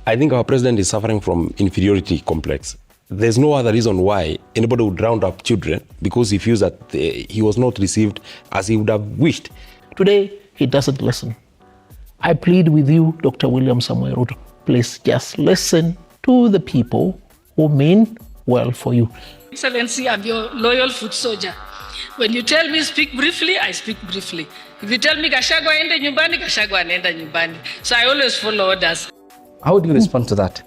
I think our president is suffering from inferiority complex. There's no other reason why anybody would round up children because he feels that he was not received as he would have wished. Today, he doesn't listen. I plead with you, Dr. William Samuel RUTO, please just listen to the people who mean well for you. Excellency, I'm your loyal foot soldier. When you tell me speak briefly, I speak briefly. If you tell me Gachagua enda nyumbani, Gachagua anaenda nyumbani. So I always follow orders. How do you respond to that?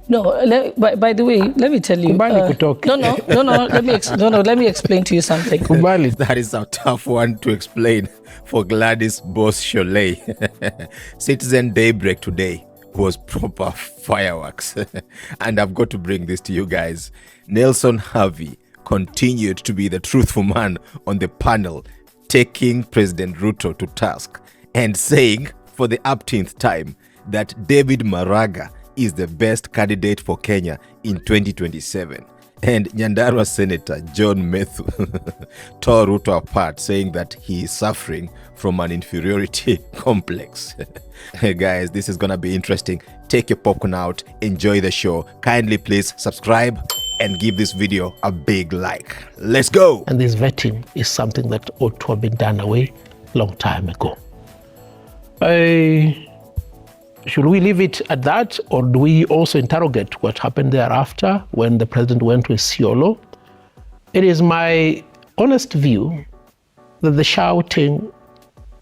No, by the way, let me tell you. Let me explain to you something. That is a tough one to explain for Gladys boss Shollei. Citizen Daybreak today was proper fireworks. And I've got to bring this to you guys. Nelson Harvey continued to be the truthful man on the panel, taking President Ruto to task and saying for the upteenth time that David Maraga is the best candidate for Kenya in 2027. And Nyandarua Senator John METHU tore Ruto apart, saying that he is suffering from an inferiority complex. Hey guys, this is gonna be interesting. Take your popcorn out, enjoy the show. Kindly please subscribe and give this video a big like. Let's go! And this vetting is something that ought to have been done away long time ago. Should we leave it at that, or do we also interrogate what happened thereafter when the president went to Isiolo? It is my honest view that the shouting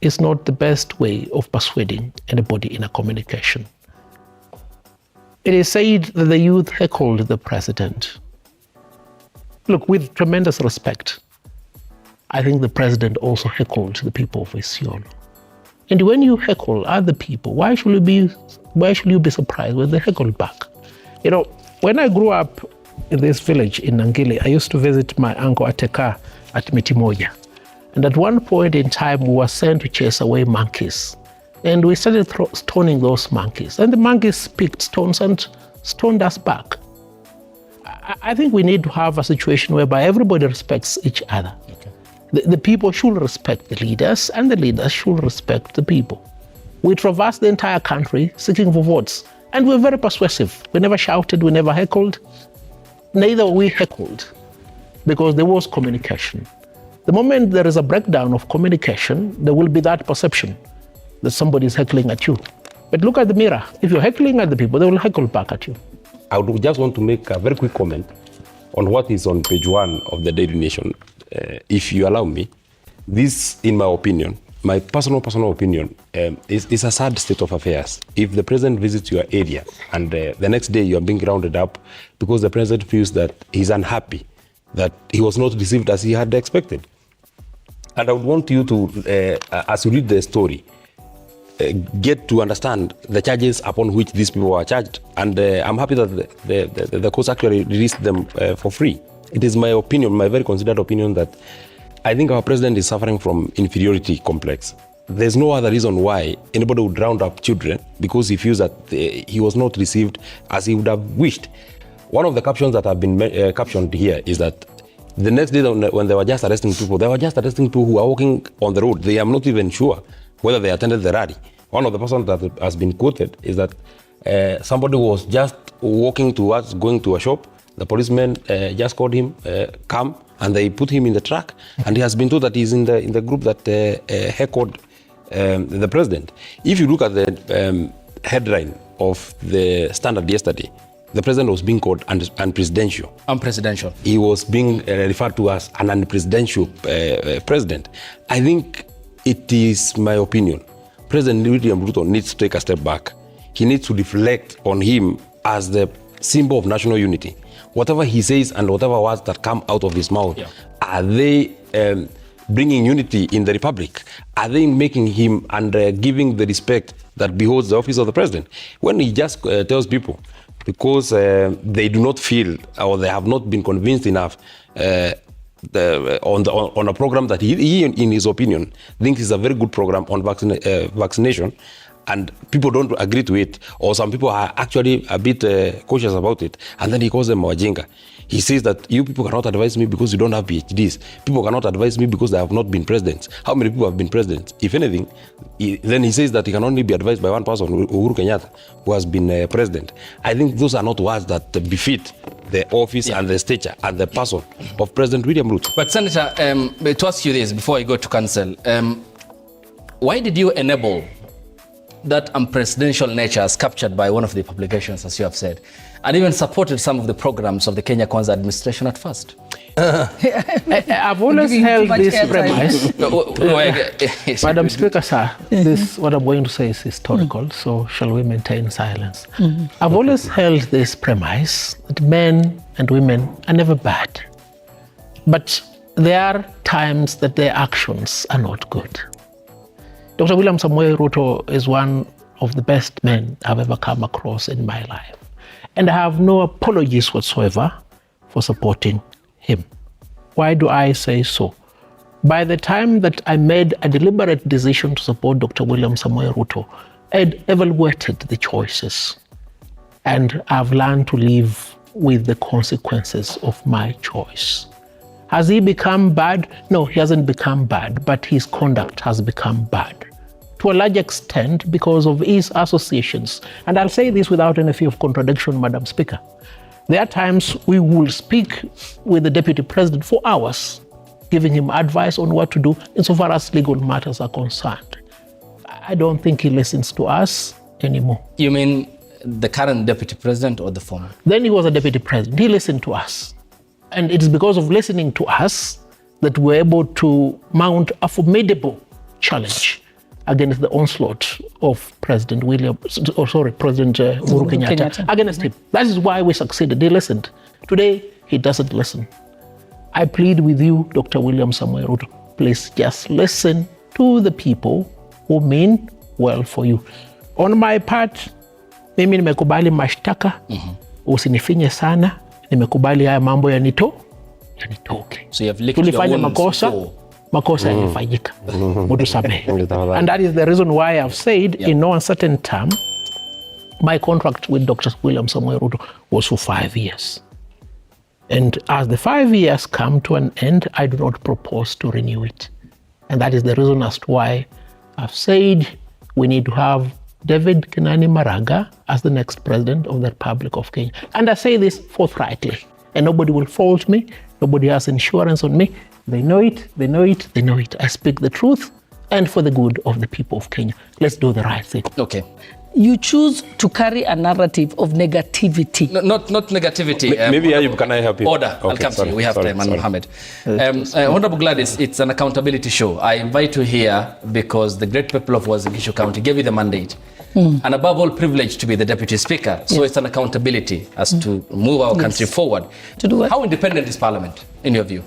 is not the best way of persuading anybody in a communication. It is said that the youth heckled the president. Look, with tremendous respect, I think the president also heckled the people of Isiolo. And when you heckle other people, why should you be surprised when they heckle back? You know, when I grew up in this village in Nangili, I used to visit my uncle Ateka at Mitimoja. And at one point in time, we were sent to chase away monkeys. And we started stoning those monkeys. And the monkeys picked stones and stoned us back. I think we need to have a situation whereby everybody respects each other. Okay. The people should respect the leaders, and the leaders should respect the people. We traversed the entire country seeking for votes, and we were very persuasive. We never shouted, we never heckled. Neither we heckled, because there was communication. The moment there is a breakdown of communication, there will be that perception that somebody is heckling at you. But look at the mirror. If you're heckling at the people, they will heckle back at you. I would just want to make a very quick comment on what is on page 1 of the Daily Nation. If you allow me, this, in my opinion, my personal opinion, is a sad state of affairs. If the president visits your area and the next day you are being rounded up because the president feels that he's unhappy, that he was not received as he had expected. And I would want you to, as you read the story, get to understand the charges upon which these people are charged. And I'm happy that the courts actually released them for free. It is my opinion, my very considered opinion, that I think our president is suffering from inferiority complex. There's no other reason why anybody would round up children because he feels that he was not received as he would have wished. One of the captions that have been captioned here is that the next day when they were just arresting people, they were just arresting people who are walking on the road. They are not even sure whether they attended the rally. One of the persons that has been quoted is that somebody was just walking towards going to a shop. The policeman just called him, come, and they put him in the truck. And he has been told that he's in the group that heckled the president. If you look at the headline of the Standard yesterday, the president was being called unpresidential. Unpresidential. He was being referred to as an unpresidential president. I think it is my opinion. President William Ruto needs to take a step back. He needs to reflect on him as the symbol of national unity. Whatever he says and whatever words that come out of his mouth, are they bringing unity in the republic? Are they making him and giving the respect that beholds the office of the president? When he just tells people, because they do not feel or they have not been convinced enough on a program that he, in his opinion, thinks is a very good program on vaccination, and people don't agree to it, or some people are actually a bit cautious about it, and then he calls them wajinga. He says that you people cannot advise me because you don't have PhDs. People cannot advise me because they have not been presidents. How many people have been presidents? If anything, then he says that he can only be advised by one person, Uhuru Kenyatta, who has been president. I think those are not words that befit the office and the stature and the person of President William Ruto. But Senator, to ask you this before I go to council, why did you enable that unpresidential nature as captured by one of the publications, as you have said, and even supported some of the programs of the Kenya Kwanza administration at first? I've always held this premise. Madam Speaker, sir, this what I'm going to say is historical, so shall we maintain silence? I've always held this premise that men and women are never bad, but there are times that their actions are not good. Dr. William Samoei Ruto is one of the best men I've ever come across in my life. And I have no apologies whatsoever for supporting him. Why do I say so? By the time that I made a deliberate decision to support Dr. William Samoei Ruto, I'd evaluated the choices. And I've learned to live with the consequences of my choice. Has he become bad? No, he hasn't become bad, but his conduct has become bad. To a large extent because of his associations. And I'll say this without any fear of contradiction, Madam Speaker. There are times we will speak with the Deputy President for hours, giving him advice on what to do insofar as legal matters are concerned. I don't think he listens to us anymore. You mean the current Deputy President or the former? Then he was a Deputy President. He listened to us. And it is because of listening to us that we're able to mount a formidable challenge against the onslaught of President President Uhuru Kenyatta against him. That is why we succeeded. He listened. Today, he doesn't listen. I plead with you, Dr. William Samoei Ruto, please just listen to the people who mean well for you. On my part, mimi nimekubali mashtaka, usinifinye sana, nimekubali haya mambo yanitoke. So you have licked your wounds makosa yalifanyika. And that is the reason why I've said in no uncertain term, my contract with Dr. William Samoei Ruto was for 5 years. And as the 5 years come to an end, I do not propose to renew it. And that is the reason as to why I've said we need to have David Kenani Maraga as the next president of the Republic of Kenya. And I say this forthrightly, and nobody will fault me. Nobody has insurance on me. They know it, they know it, they know it. I speak the truth and for the good of the people of Kenya. Let's do the right thing. Okay. You choose to carry a narrative of negativity. No, not negativity. Maybe Ayub, can I help you? Order. Okay, I'll come to you. We have time, and Mohammed. Honorable Gladys, it's an accountability show. I invite you here because the great people of Uasin Gishu County gave you the mandate. And above all, privileged to be the Deputy Speaker. So it's an accountability as to move our country forward. To do what? How independent is Parliament, in your view?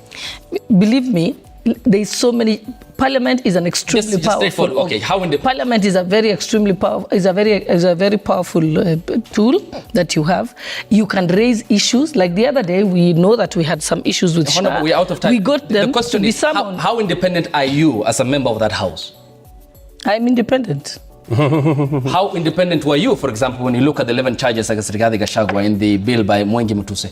Believe me, there is so many. Parliament is an extremely powerful. Okay, how independent? Parliament is a very extremely powerful. Is a very powerful tool that you have. You can raise issues. Like the other day, we know that we had some issues with Honorable, we're out of time. We got them. The question is, how independent are you as a member of that House? I'm independent. How independent were you, for example, when you look at the 11 charges against Rigathi Gachagua in the bill by Mwengi Mutuse?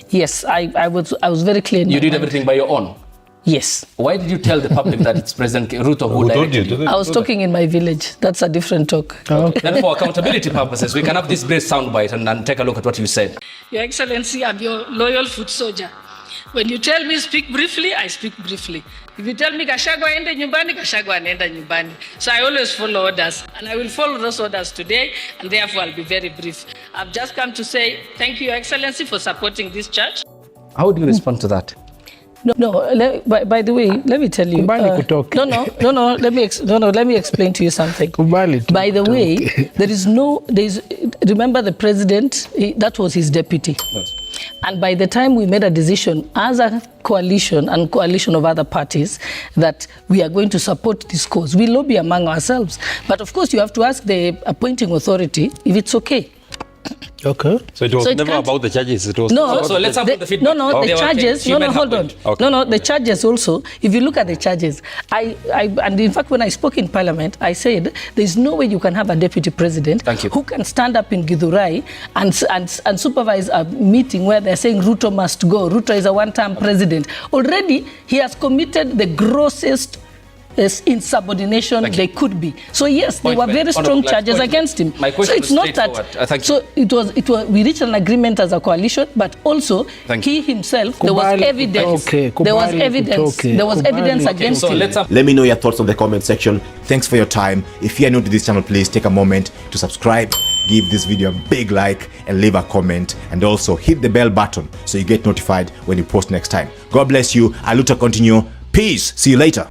Yes, I was very clear. You did everything by your own? Yes. Why did you tell the public that it's President Ruto who directed you? I was talking in my village. That's a different talk. Okay. Then for accountability purposes, we can have this brief soundbite and take a look at what you said. Your Excellency, I'm your loyal foot soldier. When you tell me speak briefly, I speak briefly. If you tell me Gachagua ende nyumbani, Gachagua anaenda nyumbani. So I always follow orders, and I will follow those orders today, and therefore I'll be very brief. I've just come to say thank you, Your Excellency, for supporting this church. How do you respond to that? No. By the way, let me tell you. Let me explain to you something. By the way, remember the president, that was his deputy. Yes. And by the time we made a decision as a coalition and coalition of other parties that we are going to support this cause, we lobby among ourselves. But of course, you have to ask the appointing authority if it's okay. Okay. So it was never about the charges. It was so let's have the feedback. The charges. Hold on. Okay. The charges also. If you look at the charges, and in fact, when I spoke in Parliament, I said there is no way you can have a deputy president who can stand up in Githurai and supervise a meeting where they're saying RUTO must go. RUTO is a one-term president. Already, he has committed the grossest insubordination they could be. So yes, there were very strong charges against him. My question so it's not that. So it was. We reached an agreement as a coalition, but also he himself. There was evidence. There was evidence. There was evidence against him. Let me know your thoughts on the comment section. Thanks for your time. If you are new to this channel, please take a moment to subscribe, give this video a big like, and leave a comment, and also hit the bell button so you get notified when you post next time. God bless you. RUTO continue. Peace. See you later.